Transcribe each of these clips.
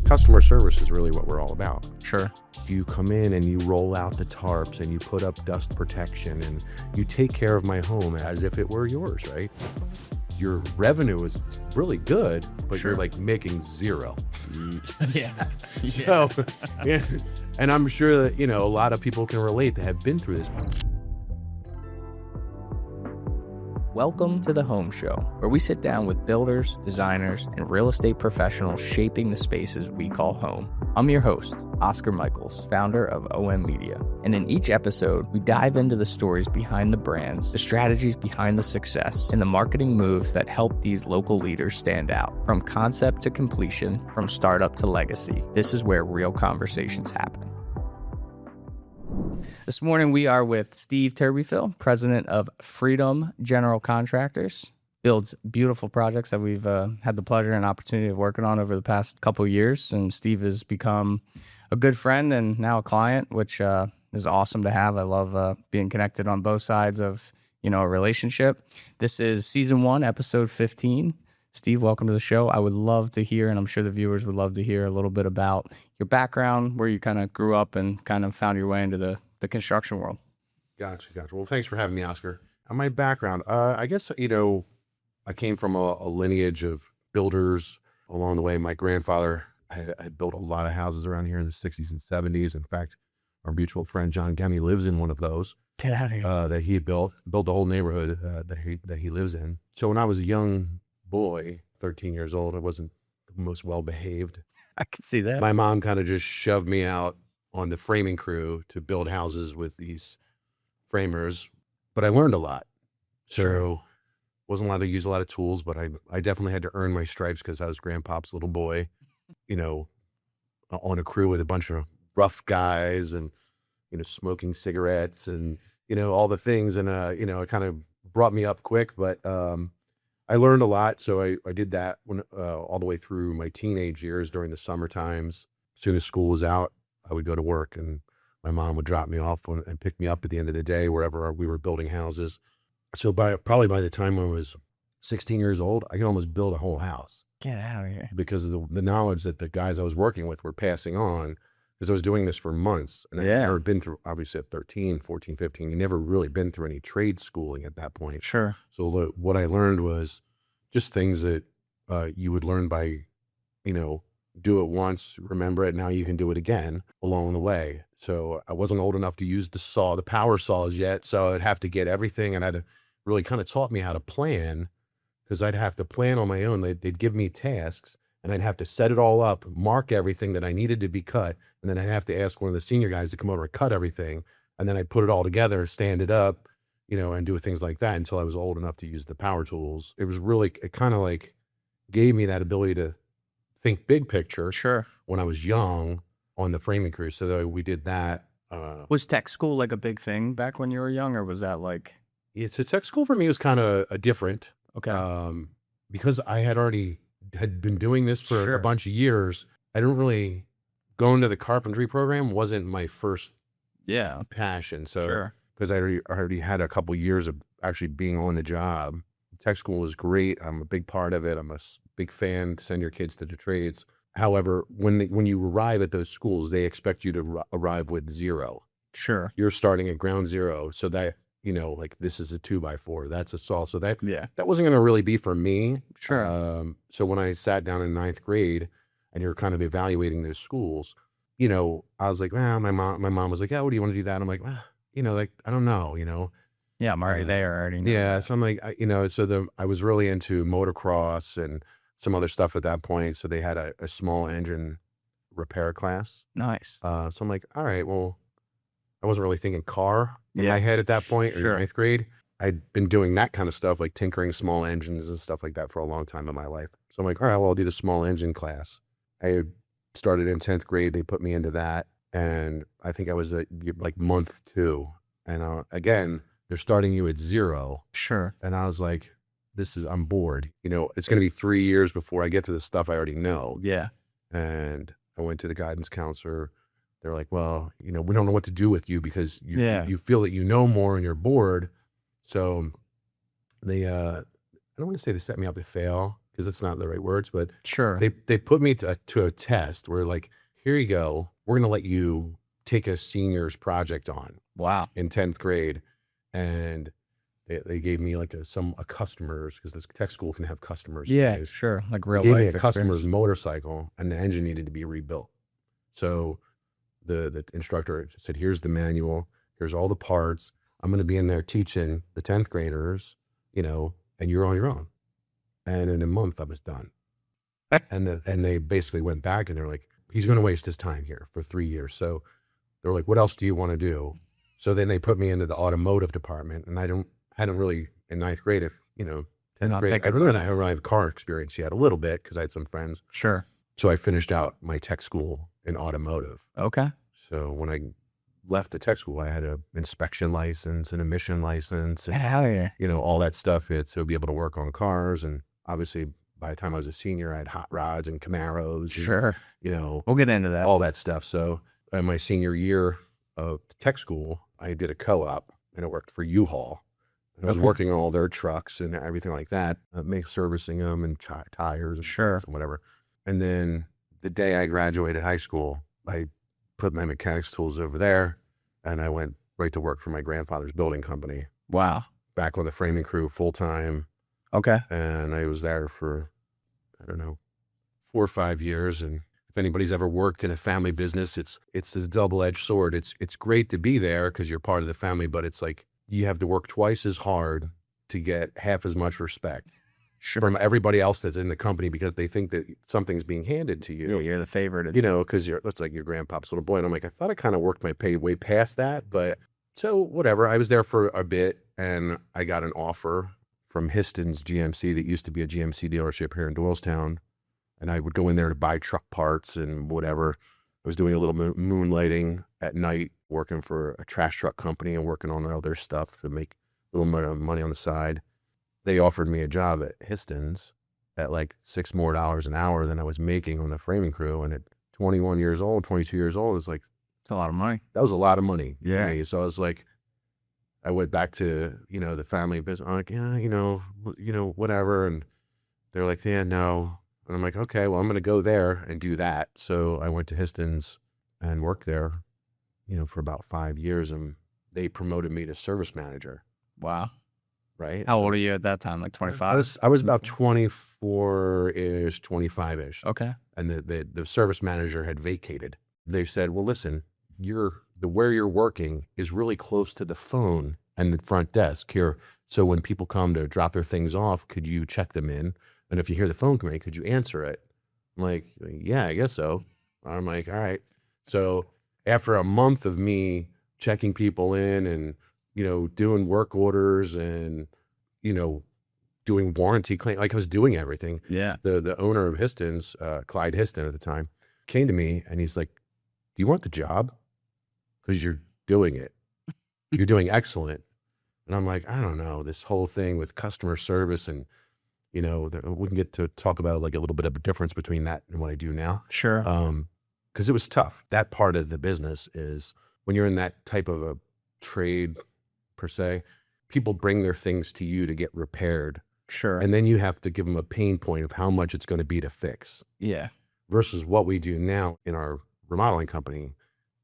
customer service is really what we're all about. Sure. You come in and you roll out the tarps and you put up dust protection and you take care of my home as if it were yours, right? Your revenue is really good, but Sure. you're like making zero. Yeah. So, yeah. And I'm sure that, a lot of people can relate that have been through this. Welcome to the Home Show, where we sit down with builders, designers, and real estate professionals shaping the spaces we call home. I'm your host, Oscar Michaels, founder of hOMe Media. And in each episode, we dive into the stories behind the brands, the strategies behind the success, and the marketing moves that help these local leaders stand out. From concept to completion, from startup to legacy, this is where real conversations happen. This morning, we are with Steve Turbyfill, president of Freedom General Contractors. Builds beautiful projects that we've had the pleasure and opportunity of working on over the past couple of years. And Steve has become a good friend and now a client, which is awesome to have. I love being connected on both sides of a relationship. This is season 1, episode 15. Steve, welcome to the show. I would love to hear, and I'm sure the viewers would love to hear a little bit about your background, where you kind of grew up and kind of found your way into the construction world. Gotcha. Well, thanks for having me, Oscar. On my background, I guess, I came from a lineage of builders along the way. My grandfather had built a lot of houses around here in the 60s and 70s. In fact, our mutual friend, John Gemmey, lives in one of those. Get out of here. That he built the whole neighborhood that he lives in. So when I was a young boy, 13 years old, I wasn't the most well-behaved. I can see that. My mom kind of just shoved me out on the framing crew to build houses with these framers, but I learned a lot. So Sure. wasn't allowed to use a lot of tools, but I definitely had to earn my stripes because I was grandpop's little boy, on a crew with a bunch of rough guys and, smoking cigarettes and, all the things. And, it kind of brought me up quick, but I learned a lot. So I did that when all the way through my teenage years during the summer times. As soon as school was out, I would go to work and my mom would drop me off and pick me up at the end of the day, wherever we were building houses. So probably by the time I was 16 years old, I could almost build a whole house Get out of here. because of the knowledge that the guys I was working with were passing on, because I was doing this for months. And I'd Yeah. never been through, obviously at 13, 14, 15, you never really been through any trade schooling at that point. Sure. So what I learned was just things that you would learn by, do it once, remember it, now you can do it again along the way. So I wasn't old enough to use the power saws yet, so I'd have to get everything, and I'd really kind of taught me how to plan, because I'd have to plan on my own. They'd give me tasks, and I'd have to set it all up, mark everything that I needed to be cut, and then I'd have to ask one of the senior guys to come over and cut everything, and then I'd put it all together, stand it up, and do things like that until I was old enough to use the power tools. It kind of like gave me that ability to think big picture Sure. when I was young on the framing crew. So that we did that. Was tech school like a big thing back when you were young, or was that like, So tech school for me was kind of different, okay. because I had been doing this for Sure. a bunch of years. I didn't really go into the carpentry program wasn't my first Yeah. passion. So Sure. because I already had a couple years of actually being on the job. Tech school is great. I'm a big part of it. I'm a big fan. Send your kids to the trades. However, when you arrive at those schools, they expect you to arrive with zero. Sure. You're starting at ground zero. So that, like this is a 2x4, that's a saw. So that wasn't going to really be for me. Sure. So when I sat down in 9th grade and you're kind of evaluating those schools, I was like, well, my mom was like, yeah, what do you want to do that? I'm like, well, like, I don't know, Yeah, I'm already there. I already know. Yeah. So I'm like, I was really into motocross and some other stuff at that point. So they had a small engine repair class. Nice. So I'm like, all right, well, I wasn't really thinking car in Yeah. my head at that point, Sure. in 9th grade. I'd been doing that kind of stuff, like tinkering small engines and stuff like that for a long time in my life. So I'm like, all right, well, I'll do the small engine class. I had started in 10th grade. They put me into that. And I think I was at like month 2. And again, they're starting you at 0. Sure. And I was like, I'm bored. It's going to be 3 years before I get to the stuff I already know. Yeah. And I went to the guidance counselor. They're like, well, we don't know what to do with you because you feel that you know more and you're bored. So they, I don't want to say they set me up to fail, because that's not the right words, but Sure. they put me to a test where like, here you go. We're going to let you take a senior's project on Wow. in 10th grade. And they gave me like a customer's, because this tech school can have customers. Yeah, sure. Like They real gave me life a customer's experience. motorcycle, and the engine needed to be rebuilt. So the instructor said, here's the manual, here's all the parts. I'm going to be in there teaching the 10th graders, and you're on your own. And in a month I was done. And they basically went back and they're like, he's going to waste his time here for 3 years. So they're like, what else do you want to do? So then they put me into the automotive department, and hadn't really in 9th grade, 10th Not grade, thinking I really didn't have car experience yet, a little bit, because I had some friends. Sure. So I finished out my tech school in automotive. Okay. So when I left the tech school, I had an inspection license, an emission license, and, Hell yeah. all that stuff. So be able to work on cars. And obviously by the time I was a senior, I had hot rods and Camaros, Sure. and, We'll get into that. all that stuff. So in my senior year of tech school, I did a co-op, and it worked for U-Haul. And I was Okay. working on all their trucks and everything like that, servicing them and tires and Sure. and whatever. And then the day I graduated high school, I put my mechanics tools over there, and I went right to work for my grandfather's building company, Wow. back with the framing crew full time. Okay. And I was there for, I don't know, 4 or 5 years. And if anybody's ever worked in a family business, it's this double-edged sword. It's great to be there because you're part of the family, but it's like you have to work twice as hard to get half as much respect Sure. from everybody else that's in the company, because they think that something's being handed to Yeah, you. you're the favorite. Because that's like your grandpa's little boy. And I'm like, I thought I kind of worked my pay way past that, but so whatever. I was there for a bit, and I got an offer from Histon's GMC that used to be a GMC dealership here in Doylestown. And I would go in there to buy truck parts and whatever. I was doing a little moonlighting at night, working for a trash truck company and working on all their stuff to make a little bit of money on the side. They offered me a job at Histon's at like $6 more an hour than I was making on the framing crew. And at 21 years old, 22 years old, it's like, It's a lot of money. that was a lot of money. to Yeah. me. So I was like, I went back to, the family business. I'm like, yeah, whatever. And they're like, yeah, no. And I'm like, okay, well, I'm going to go there and do that. So I went to Histon's and worked there, for about 5 years. And they promoted me to service manager, Wow. right? How So old are you at that time? Like 25? I was about 24-ish, 25-ish. Okay. And the service manager had vacated. They said, well, listen, where you're working is really close to the phone and the front desk here. So when people come to drop their things off, could you check them in? And if you hear the phone ring, could you answer it? I'm like, yeah, I guess so. I'm like, all right. So after a month of me checking people in and, doing work orders and, doing warranty claim, like I was doing everything. Yeah. The owner of Histon's, Clyde Histon at the time, came to me and he's like, do you want the job? Because you're doing it. You're doing excellent. And I'm like, I don't know, this whole thing with customer service and, we can get to talk about like a little bit of a difference between that and what I do now. Sure. Because it was tough. That part of the business is when you're in that type of a trade per se, people bring their things to you to get repaired. Sure. And then you have to give them a pain point of how much it's going to be to fix. Yeah. Versus what we do now in our remodeling company,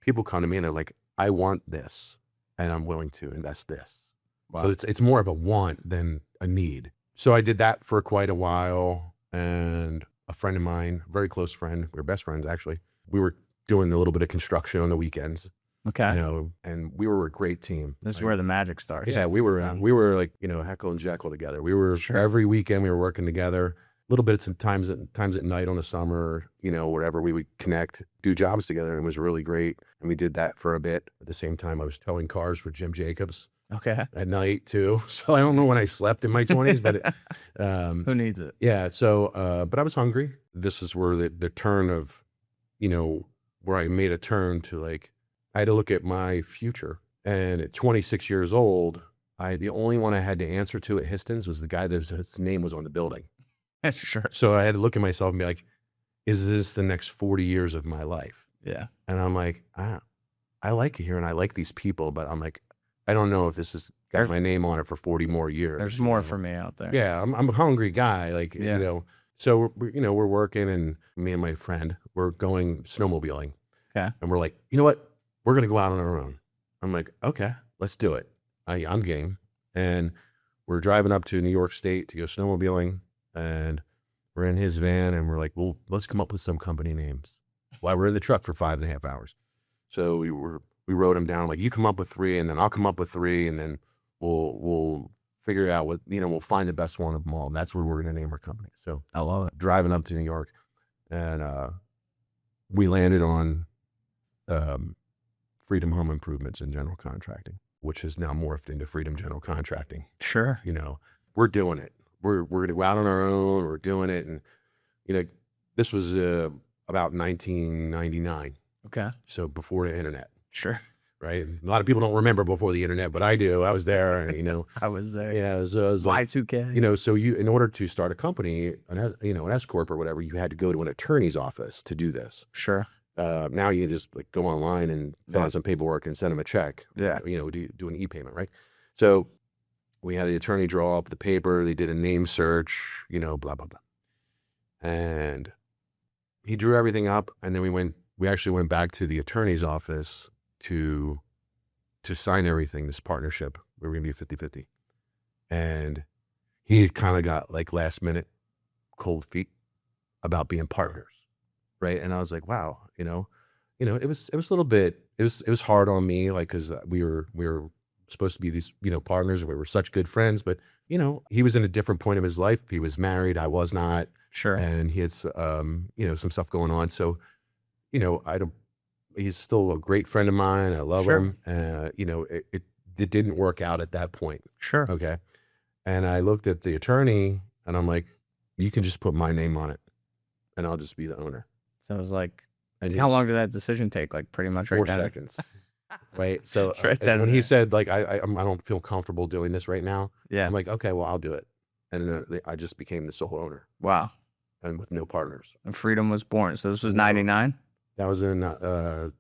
people come to me and they're like, I want this and I'm willing to invest this. Wow. So it's more of a want than a need. So I did that for quite a while, and a friend of mine, very close friend, we were best friends actually, we were doing a little bit of construction on the weekends, Okay. and we were a great team. This is Like, where the magic starts. yeah, we were like, Heckle and Jekyll together. We were Sure. every weekend we were working together. A little bit times at night on the summer, wherever we would connect, do jobs together, and it was really great. And we did that for a bit. At the same time, I was towing cars for Jim Jacobs Okay. at night too. So I don't know when I slept in my 20s, but Who needs it? yeah. So, but I was hungry. This is where the turn of, where I made a turn to like, I had to look at my future. And at 26 years old, the only one I had to answer to at Histon's was the guy that his name was on the building. Sure. So I had to look at myself and be like, is this the next 40 years of my life? Yeah. And I'm like, I like it here and I like these people, but I'm like, I don't know if this has got my name on it for 40 more years. There's more for me out there. Yeah, I'm a hungry guy. Like, Yeah. So we're working, and me and my friend, we're going snowmobiling. Okay. And we're like, you know what? We're going to go out on our own. I'm like, okay, let's do it. I'm game. And we're driving up to New York State to go snowmobiling. And we're in his van, and we're like, well, let's come up with some company names while we're in the truck for 5.5 hours. So we wrote them down, like, you come up with 3, and then I'll come up with 3, and then we'll figure out what, we'll find the best one of them all. And that's where we're going to name our company. So I love it. driving up to New York, and we landed on Freedom Home Improvements and General Contracting, which has now morphed into Freedom General Contracting. Sure. We're doing it. We're going to go out on our own. We're doing it. And, this was about 1999. Okay. So before the internet, Sure. right? A lot of people don't remember before the internet, but I do. I was there, and, I was there. yeah, it was like, Y2K. so in order to start a company, an S corp or whatever, you had to go to an attorney's office to do this. Sure. Now you just like go online and fill out some paperwork and send them a check. Yeah. Do an e-payment, right? So we had the attorney draw up the paper. They did a name search, blah, blah, blah. And he drew everything up. And then we actually went back to the attorney's office to sign everything, this partnership. We were going to be 50-50. And he kind of got like last minute cold feet about being partners. Right. And I was like, wow, it was a little bit, it was hard on me, like, cause we were supposed to be these, partners, and we were such good friends, but he was in a different point of his life. He was married. I was not. Sure. And he had, some stuff going on. So, he's still a great friend of mine. I love him. It didn't work out at that point. Sure. Okay. And I looked at the attorney, and I'm like, you can just put my name on it, and I'll just be the owner. So it was like, And how long did that decision take? Like pretty much 4 right then. seconds. Right. So Right then when and he there. said, like, I don't feel comfortable doing this right now, Yeah. I'm like, okay, well, I'll do it. And I just became the sole owner, Wow. and with no partners. And Freedom was born. So this was No. 99. That was in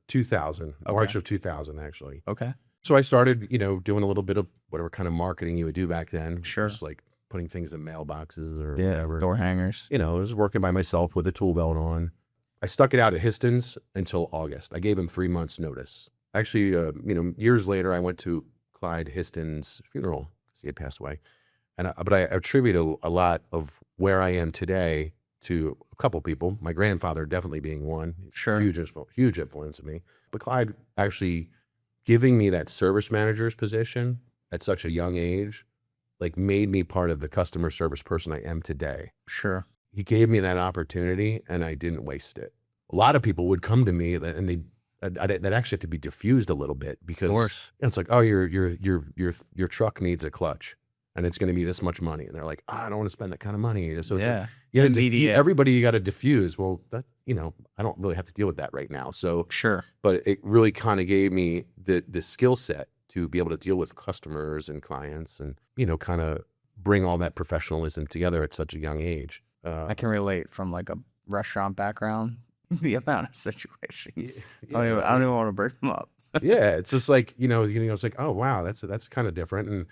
2000, Okay. March of 2000, actually. Okay. So I started, doing a little bit of whatever kind of marketing you would do back then. Sure. Just like putting things in mailboxes or Yeah. whatever. Door hangers. I was working by myself with a tool belt on. I stuck it out at Histon's until August. I gave him 3 months notice. Actually, years later, I went to Clyde Histon's funeral because he had passed away. But I attribute a lot of where I am today to a couple people. My grandfather definitely being one. Sure. Huge influence on me. But Clyde actually giving me that service manager's position at such a young age, like, made me part of the customer service person I am today. Sure. He gave me that opportunity, and I didn't waste it. A lot of people would come to me, and that actually had to be diffused a little bit, because Of course. it's like, oh, your truck needs a clutch, and it's going to be this much money, and they're like, oh, I don't want to spend that kind of money. So it's Yeah. like, you gotta Immediate. everybody you got to diffuse. Well, that I don't really have to deal with that right now. So, Sure. but it really kind of gave me the skill set to be able to deal with customers and clients, and kind of bring all that professionalism together at such a young age. I can relate from like a restaurant background. The amount of situations. Yeah, I don't even want to break them up. yeah, it's just like, it's like, oh, wow, that's kind of different. And,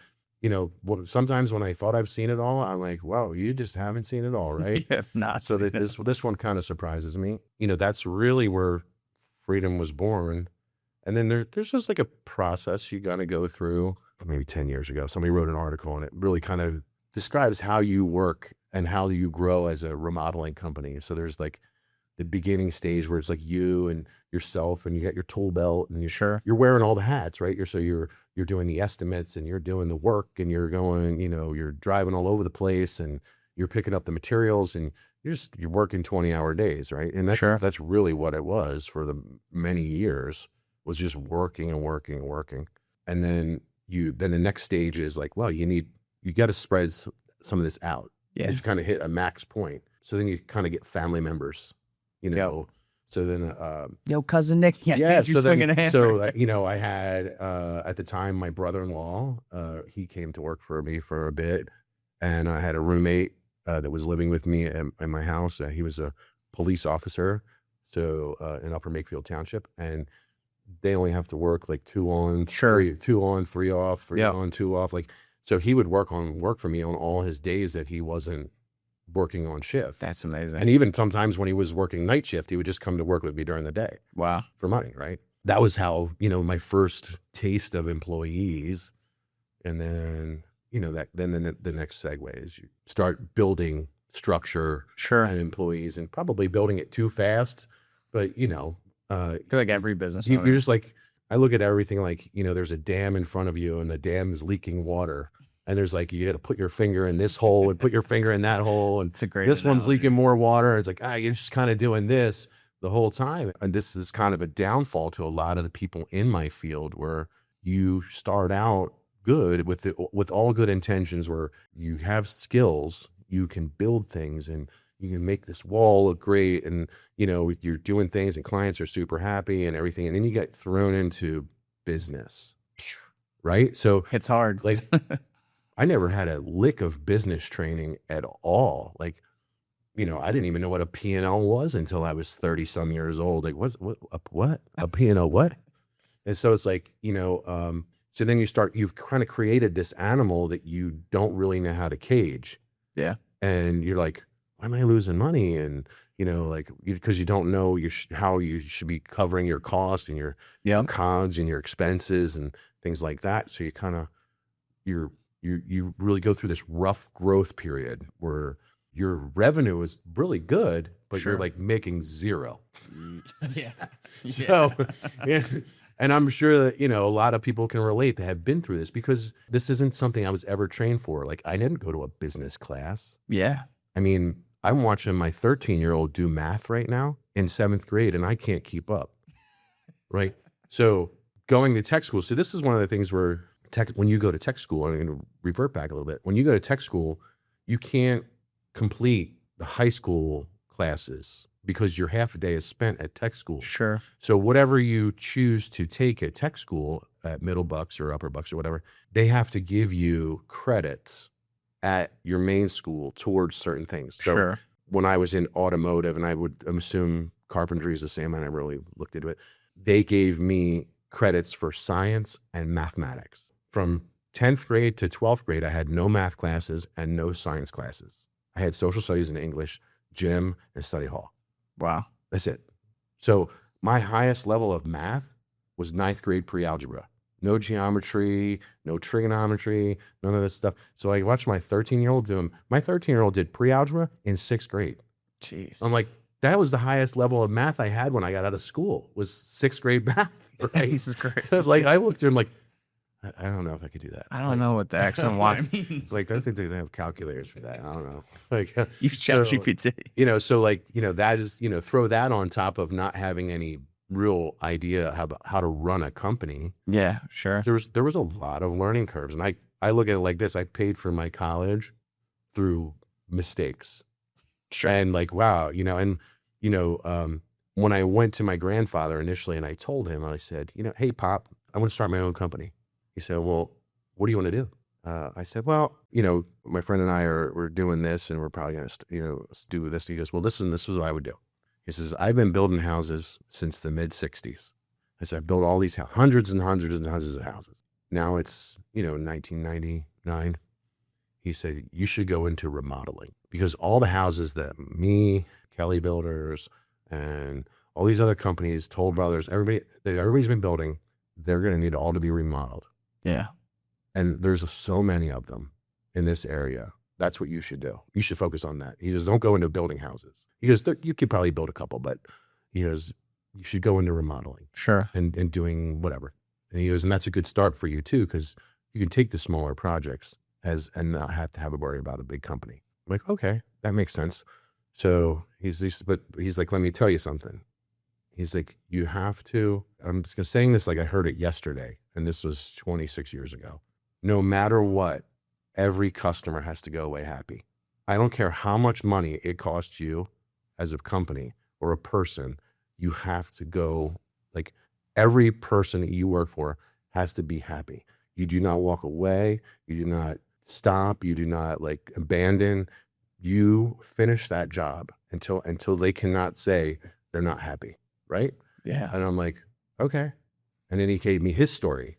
sometimes when I thought I've seen it all, I'm like, wow, you just haven't seen it all, right? Yeah, not So seen that it. this one kind of surprises me. That's really where Freedom was born. And then there's just like a process you got to go through. Maybe 10 years ago, somebody wrote an article, and it really kind of describes how you work and how you grow as a remodeling company. So there's like the beginning stage where it's like you and yourself, and you got your tool belt, and Sure. you're wearing all the hats, right? You're doing the estimates, and you're doing the work, and you're going, you're driving all over the place, and you're picking up the materials, and you're working 20-hour days, right? And Sure. that's really what it was for the many years, was just working and working and working. And then the next stage is like, well, you got to spread some of this out. Yeah. You kind of hit a max point. So then you kind of get family members, Yep. So then, Yo, cousin Nick. Yeah. yeah, You so swinging a then, hammer. I had, at the time, my brother-in-law, he came to work for me for a bit, and I had a roommate, that was living with me in my house. He was a police officer. So, in Upper Makefield Township, and they only have to work like 2 on, Sure. 2 on, 3 off, 3 Yep. on, 2 off. Like, so he would work for me on all his days that he wasn't working on shift. That's amazing. And even sometimes when he was working night shift, he would just come to work with me during the day. Wow. For money, right? That was how, my first taste of employees. And then, then the next segue is you start building structure Sure. and employees, and probably building it too fast. But, I feel like every business owner. you're just like, I look at everything like, there's a dam in front of you and the dam is leaking water. And there's like, you got to put your finger in this hole and put your finger in that hole. And It's a great this one's analogy. leaking more water. It's like, you're just kind of doing this the whole time. And this is kind of a downfall to a lot of the people in my field, where you start out good with all good intentions, where you have skills, you can build things, and you can make this wall look great. And, you're doing things and clients are super happy and everything. And then you get thrown into business, right? So It's hard. like, I never had a lick of business training at all. Like, I didn't even know what a P&L was until I was 30 some years old. Like, what? A P&L what? And so it's like, so then you've kind of created this animal that you don't really know how to cage. Yeah. And you're like, why am I losing money? And, because you don't know how you should be covering your costs and your COGS and your expenses and things like that. So you kind of, you really go through this rough growth period where your revenue is really good, but Sure. you're like making zero. Yeah. So, yeah. And I'm sure that, a lot of people can relate that have been through this, because this isn't something I was ever trained for. Like, I didn't go to a business class. Yeah. I mean, I'm watching my 13-year-old do math right now in 7th grade, and I can't keep up. Right. So going to tech school. So this is one of the things where when you go to tech school, I'm going to revert back a little bit. When you go to tech school, you can't complete the high school classes because your half a day is spent at tech school. Sure. So whatever you choose to take at tech school, at Middle Bucks or Upper Bucks or whatever, they have to give you credits at your main school towards certain things. So Sure. when I was in automotive, and I would assume carpentry is the same, I never really looked into it, they gave me credits for science and mathematics. From 10th grade to 12th grade, I had no math classes and no science classes. I had social studies and English, gym, and study hall. Wow. That's it. So my highest level of math was 9th grade pre-algebra. No geometry, no trigonometry, none of this stuff. So I watched my 13-year-old do them. My 13-year-old did pre-algebra in 6th grade. Jeez. I'm like, that was the highest level of math I had when I got out of school, was 6th grade math. Right? Jesus Christ. I was like, I looked at him like, I don't know if I could do that. I don't know what the X and Y means. Like, I think they have calculators for that. I don't know. Like, Use ChatGPT. that is, throw that on top of not having any real idea how to run a company. Yeah, sure. There was a lot of learning curves. And I look at it like this. I paid for my college through mistakes. Sure. And like, wow, when I went to my grandfather initially and I told him, I said, hey, Pop, I want to start my own company. He said, well, what do you want to do? I said, well, my friend and I we're doing this, and we're probably going to, do this. He goes, well, listen, this is what I would do. He says, I've been building houses since the mid 60s. I said, I built all these hundreds and hundreds and hundreds of houses. Now it's, 1999. He said, you should go into remodeling, because all the houses that me, Kelly Builders, and all these other companies, Toll Brothers, everybody's been building, they're going to need all to be remodeled. Yeah. And there's so many of them in this area. That's what you should do. You should focus on that. He goes, don't go into building houses. He goes, you could probably build a couple, but he goes, you should go into remodeling. Sure. And doing whatever. And he goes, and that's a good start for you too, because you can take the smaller projects and not have to have a worry about a big company. I'm like, okay, that makes sense. So he's like, let me tell you something. He's like, you have to, I'm just saying this like I heard it yesterday, and this was 26 years ago. No matter what, every customer has to go away happy. I don't care how much money it costs you as a company or a person, you have to go, like, every person that you work for has to be happy. You do not walk away. You do not stop. You do not like abandon. You finish that job until they cannot say they're not happy. Right. Yeah. And I'm like, okay. And then he gave me his story.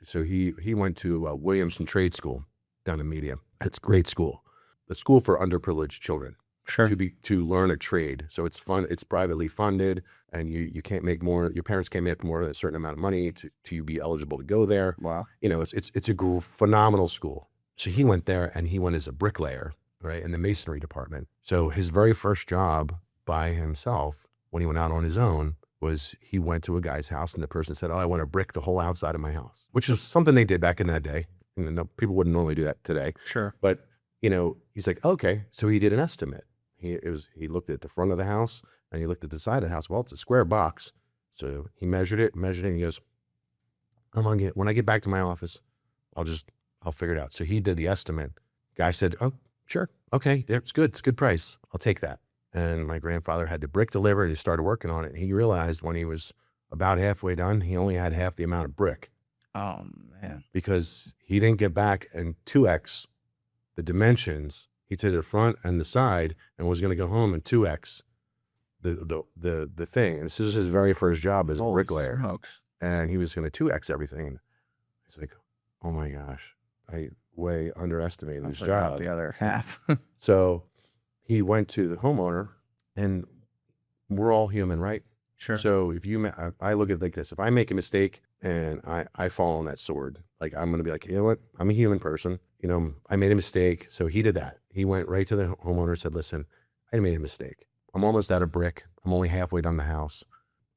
So he went to Williamson Trade School down in Media. It's a great school. a school for underprivileged children Sure. to learn a trade. So it's fun. It's privately funded, and you can't make more. Your parents can't make more than a certain amount of money to be eligible to go there. Wow. It's a phenomenal school. So he went there, and he went as a bricklayer, right, in the masonry department. So his very first job by himself, when he went out on his own, was he went to a guy's house, and the person said, "Oh, I want to brick the whole outside of my house," which is something they did back in that day. No, people wouldn't normally do that today. Sure. But he's like, okay. So he did an estimate. He looked at the front of the house, and he looked at the side of the house. Well, it's a square box. So he measured it, and he goes, when I get back to my office, I'll figure it out. So he did the estimate. Guy said, "Oh, sure. Okay. It's good. It's a good price. I'll take that." And my grandfather had the brick delivered. He started working on it. And he realized when he was about halfway done, he only had half the amount of brick. Oh, man. Because he didn't get back and 2x the dimensions. He did the front and the side, and was going to go home and 2x the thing. And this is his very first job as a bricklayer. Smokes. And he was going to 2x everything. And he's like, "Oh my gosh, I way underestimated his job." The other half. So he went to the homeowner, and we're all human, right? Sure. So if I look at it like this: if I make a mistake and I fall on that sword, like, I'm going to be like, "You know what? I'm a human person. I made a mistake." So he did that. He went right to the homeowner and said, "Listen, I made a mistake. I'm almost out of brick. I'm only halfway done the house.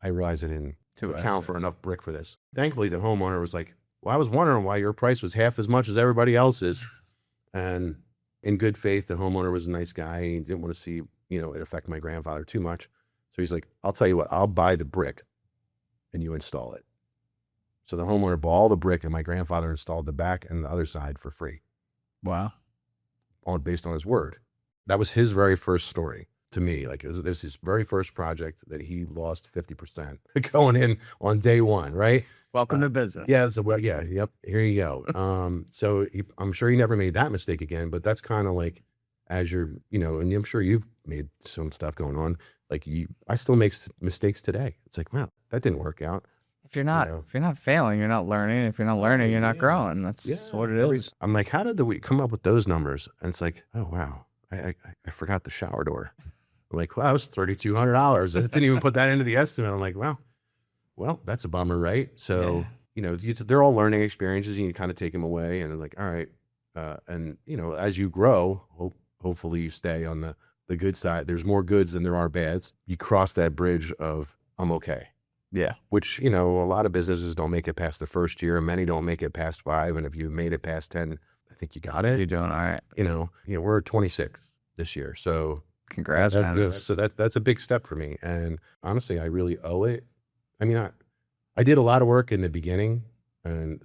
I realize I didn't account for enough brick for this." Thankfully, the homeowner was like, "Well, I was wondering why your price was half as much as everybody else's." And in good faith, the homeowner was a nice guy. He didn't want to see, it affect my grandfather too much. So he's like, "I'll tell you what, I'll buy the brick and you install it." So the homeowner bought all the brick, and my grandfather installed the back and the other side for free. Wow. All based on his word. That was his very first story to me. Like, it was his very first project that he lost 50% going in on day one, right? Welcome to business. Yeah. So, well, yeah. Yep. Here you go. So I'm sure he never made that mistake again, but that's kind of like, as you're, and I'm sure you've made some stuff going on. Like, I still make mistakes today. It's like, wow, that didn't work out. If you're not failing, you're not learning. If you're not learning, you're not growing. That's what it is. I'm like, how did we come up with those numbers? And it's like, oh wow, I forgot the shower door. I'm like, wow, that was $3,200. I didn't even put that into the estimate. I'm like, wow, well, that's a bummer, right? So they're all learning experiences, and you kind of take them away, and like, all right, and as you grow, hopefully you stay on the good side. There's more goods than there are bads. You cross that bridge of, I'm okay. Yeah. Which, a lot of businesses don't make it past the first year. Many don't make it past 5. And if you made it past 10, I think you got it. You're doing all right. We're 26 this year. So congrats, man. So that's a big step for me. And honestly, I really owe it. I mean, I did a lot of work in the beginning, and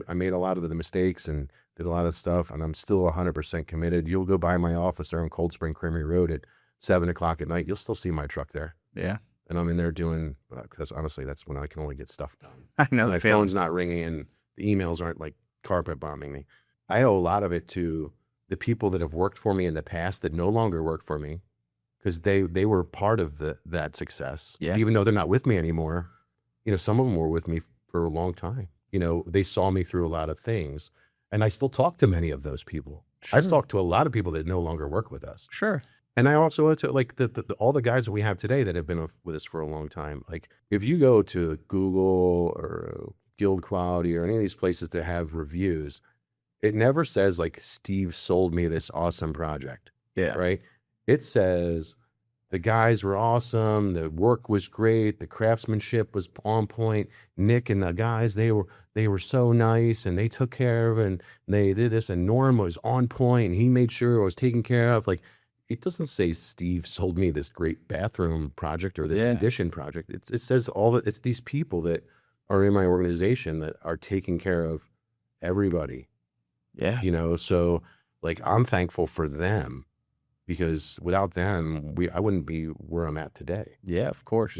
I made a lot of the mistakes and did a lot of stuff, and I'm still 100% committed. You'll go by my office there on Cold Spring Creamery Road at 7:00 at night. You'll still see my truck there. Yeah. And I'm in there doing, because honestly, that's when I can only get stuff done. I know. My phone's not ringing, and the emails aren't like carpet bombing me. I owe a lot of it to the people that have worked for me in the past that no longer work for me, because they were part of that success. Yeah. Even though they're not with me anymore, some of them were with me for a long time. They saw me through a lot of things, and I still talk to many of those people. Sure. I talk to a lot of people that no longer work with us. Sure. And I also to like all the guys that we have today that have been with us for a long time. Like, if you go to Google or Guild Quality or any of these places that have reviews, it never says like, "Steve sold me this awesome project." Yeah. Right. It says the guys were awesome. The work was great. The craftsmanship was on point. Nick and the guys, they were so nice, and they took care of it, and they did this, and Norm was on point, and he made sure it was taken care of. Like, it doesn't say Steve sold me this great bathroom project or this addition project. It says it's these people that are in my organization that are taking care of everybody. Yeah. So like, I'm thankful for them, because without them, I wouldn't be where I'm at today. Yeah, of course.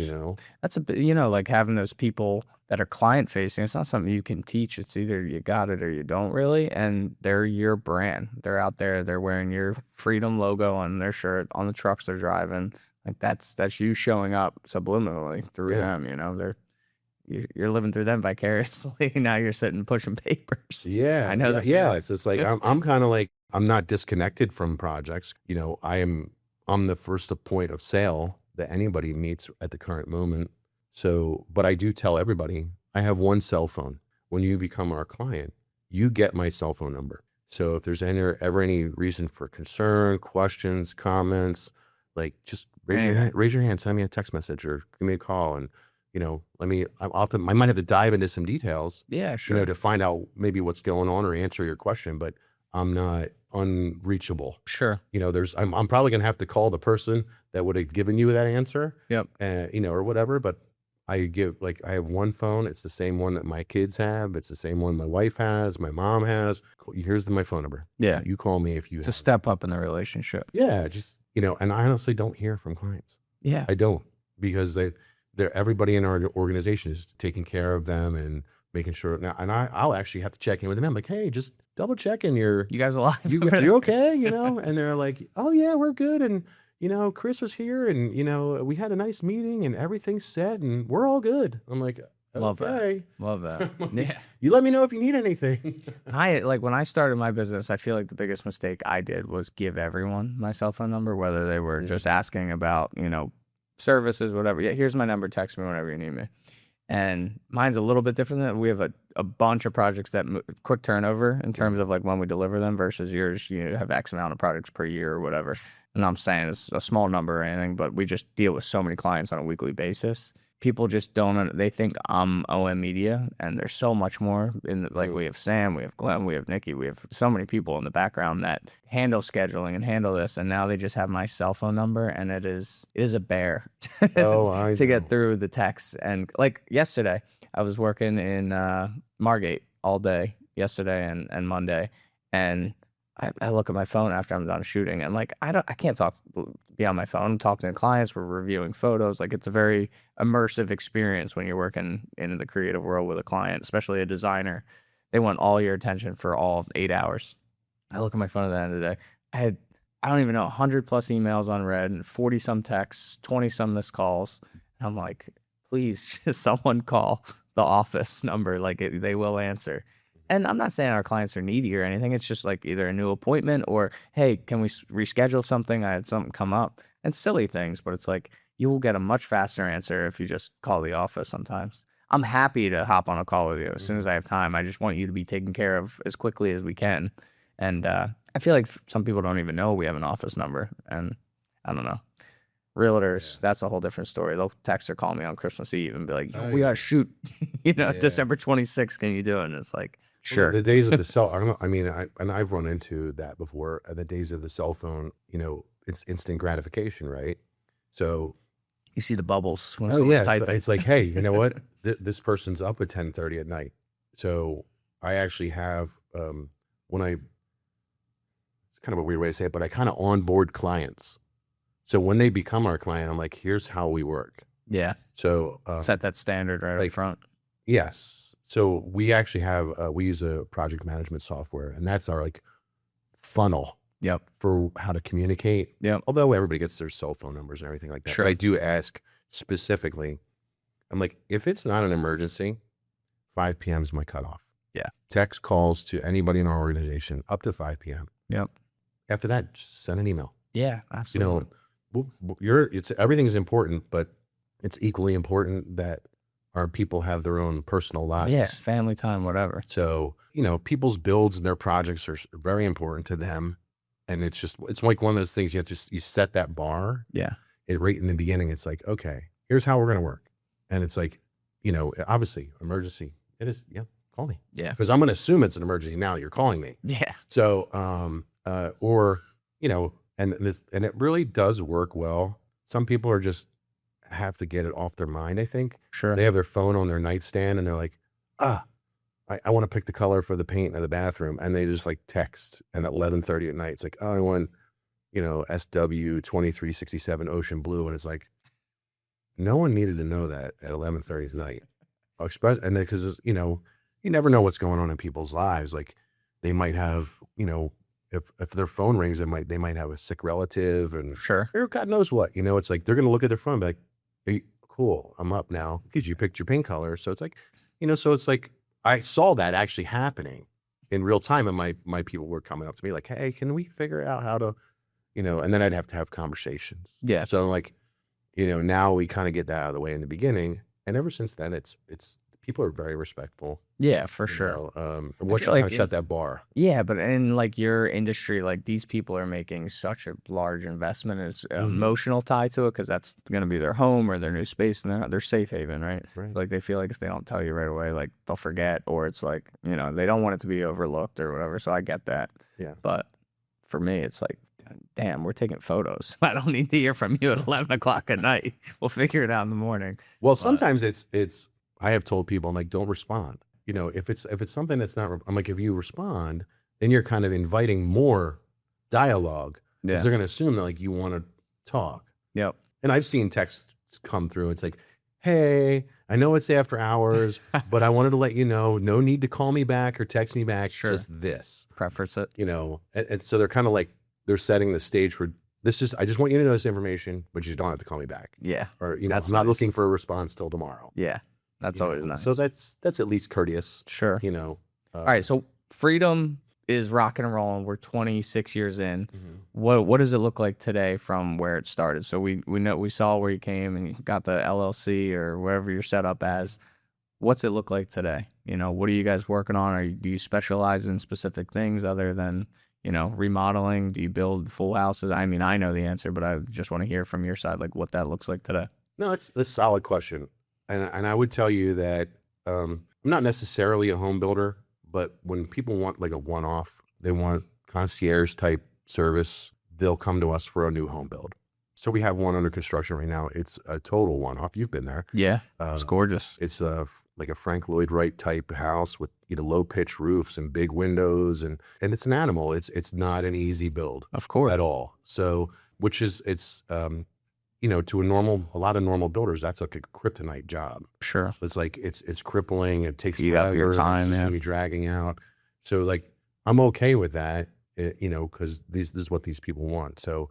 That's like having those people that are client facing. It's not something you can teach. It's either you got it or you don't really. And they're your brand. They're out there. They're wearing your Freedom logo on their shirt, on the trucks they're driving. Like, that's you showing up subliminally through them. You're living through them vicariously. Now you're sitting pushing papers. Yeah. I know that. Yeah. It's just like, I'm kind of like, I'm not disconnected from projects. I'm the first point of sale that anybody meets at the current moment. So, but I do tell everybody I have one cell phone. When you become our client, you get my cell phone number. So if there's ever any reason for concern, questions, comments, like just raise your hand, send me a text message or give me a call. And, I might have to dive into some details, Yeah, sure. to find out maybe what's going on or answer your question, but I'm not unreachable. Sure. I'm probably going to have to call the person that would have given you that answer, Yep. or whatever, but I have one phone. It's the same one that my kids have. It's the same one my wife has, my mom has. Here's my phone number. Yeah. You call me if you It's a have. step up in the relationship. Yeah, just, and I honestly don't hear from clients. Yeah. I don't, because everybody in our organization is taking care of them and making sure now, and I'll actually have to check in with them. I'm like, hey, just double checking you guys alive? you okay? And they're like, oh yeah, we're good. And, Chris was here and, we had a nice meeting and everything's set and we're all good. I'm like, Love okay. that. Love that. Yeah. You let me know if you need anything. When I started my business, I feel like the biggest mistake I did was give everyone my cell phone number, whether they were just asking about, services, whatever. Yeah, here's my number. Text me whenever you need me. And mine's a little bit different. We have a bunch of projects that quick turnover in terms of like when we deliver them versus yours. You have X amount of projects per year or whatever. And I'm saying it's a small number or anything, but we just deal with so many clients on a weekly basis. People just they think I'm OM Media, and there's so much more. We have Sam, we have Glenn, we have Nikki, we have so many people in the background that handle scheduling and handle this, and now they just have my cell phone number, and it is a bear Oh, to get through the texts. And like yesterday, I was working in Margate all day yesterday and Monday, and I look at my phone after I'm done shooting, and like I can't be on my phone. I'm talking to clients. We're reviewing photos. Like it's a very immersive experience when you're working in the creative world with a client, especially a designer. They want all your attention for all of 8 hours. I look at my phone at the end of the day. I don't even know 100+ emails unread and 40 some texts, 20 some missed calls. And I'm like, please, just someone call the office number. Like they will answer. And I'm not saying our clients are needy or anything. It's just like either a new appointment or, hey, can we reschedule something? I had something come up. And silly things, but it's like you will get a much faster answer if you just call the office sometimes. I'm happy to hop on a call with you as soon as I have time. I just want you to be taken care of as quickly as we can. And I feel like some people don't even know we have an office number. And I don't know. Realtors, that's a whole different story. They'll text or call me on Christmas Eve and be like, yo, we got to shoot, December 26th. Can you do it? And it's like, sure. The days of the cell, I've run into that before. The days of the cell phone, it's instant gratification, right? So you see the bubbles when it's like, hey, you know what? This person's up at 10:30 at night. So I actually have it's kind of a weird way to say it, but I kind of onboard clients. So when they become our client, I'm like, here's how we work. Yeah. So set that standard right up front. Yes. So we actually have we use a project management software, and that's our funnel. Yep. For how to communicate. Yep. Although everybody gets their cell phone numbers and everything like that. Sure. But I do ask specifically. I'm like, if it's not an emergency, 5 p.m. is my cutoff. Yeah. Text calls to anybody in our organization up to 5 p.m. Yep. After that, just send an email. Yeah, absolutely. Everything is important, but it's equally important that our people have their own personal lives. Yeah, family time, whatever. So, people's builds and their projects are very important to them. And it's like one of those things you set that bar. Yeah. Right in the beginning, it's like, okay, here's how we're going to work. And it's like, obviously emergency. It is. Yeah. Call me. Yeah. Because I'm going to assume it's an emergency now that you're calling me. Yeah. So, and it really does work well. Some people have to get it off their mind, I think. Sure. They have their phone on their nightstand and they're like, I want to pick the color for the paint in the bathroom. And they just text. And at 11:30 at night, it's like, oh, I want, SW 2367 ocean blue. And it's like, no one needed to know that at 11:30 at night. And because, you never know what's going on in people's lives. Like they might have, if their phone rings, they might have a sick relative and sure, or God knows what, it's like, they're going to look at their phone and be like, hey, cool, I'm up now because you picked your paint color. So it's like, so it's like, I saw that actually happening. in real time. And my people were coming up to me like, hey, can we figure out how to, and then I'd have to have conversations. Yeah. So like, now we kind of get that out of the way in the beginning. And ever since then, it's people are very respectful. Yeah, for sure. Once you feel like kind of set that bar. Yeah, but in like your industry, like these people are making such a large investment. It's emotional tie to it because that's going to be their home or their new space and their safe haven, right? Right. Like they feel like if they don't tell you right away, like they'll forget, or it's like, they don't want it to be overlooked or whatever. So I get that. Yeah. But for me, it's like, damn, we're taking photos. I don't need to hear from you at 11 o'clock at night. We'll figure it out in the morning. Well, sometimes it's I have told people, I'm like, don't respond. If it's something that's not, I'm like, if you respond, then you're kind of inviting more dialogue. Yeah. They're going to assume that like you want to talk. Yep. And I've seen texts come through. It's like, hey, I know it's after hours, but I wanted to let you know, no need to call me back or text me back. Sure. Just this, Preface it. And so they're kind of like, they're setting the stage for I just want you to know this information, but you don't have to call me back. Yeah. Or, That's I'm not nice. looking for a response till tomorrow. Yeah. That's always nice. So that's at least courteous. Sure. All right. So Freedom is rocking and rolling. We're 26 years in. Mm-hmm. What does it look like today from where it started? So we saw where you came and you got the LLC or wherever you're set up as. What's it look like today? What are you guys working on? Do you specialize in specific things other than, remodeling? Do you build full houses? I mean, I know the answer, but I just want to hear from your side, like what that looks like today. No, it's a solid question. And I would tell you that I'm not necessarily a home builder, but when people want like a one-off, they want concierge type service, they'll come to us for a new home build. So we have one under construction right now. It's a total one-off. You've been there. Yeah, it's gorgeous. It's like a Frank Lloyd Wright type house with low pitch roofs and big windows, and it's an animal. It's not an easy build, Of course. at all. So it's to a lot of normal builders, that's like a kryptonite job. Sure. It's like it's crippling. It takes Eat up your forever, time, it's just yeah. gonna be dragging out. So like I'm okay with that, because this is what these people want. So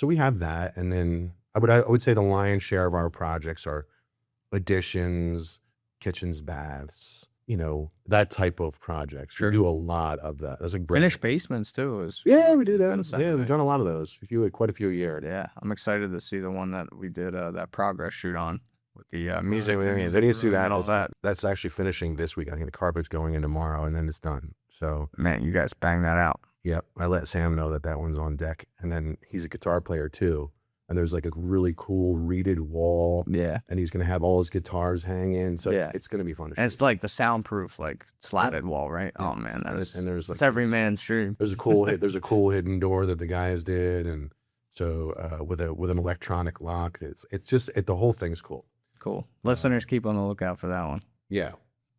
we have that, and then I would say the lion's share of our projects are additions, kitchens, baths, that type of projects. Sure. We do a lot of that. That's like Finished basements too. Yeah, we do been that. something, Yeah, we've right? done a lot of those. Quite a few a year. Yeah, I'm excited to see the one that we did that progress shoot on with the music. I didn't see that. and all that. That's actually finishing this week. I think the carpet's going in tomorrow, and then it's done. So Man, you guys bang that out. yep, I let Sam know that one's on deck, and then he's a guitar player too. And there's like a really cool reeded wall, Yeah. and he's gonna have all his guitars hanging. So Yeah. it's gonna be fun to And it's shoot. like the soundproof, like slatted wall, right? Yeah. Oh man, And there's it's like every man's dream. there's a cool hidden door that the guys did, and so with an electronic lock. It's just the whole thing's cool. Cool. Listeners, keep on the lookout for that one. Yeah.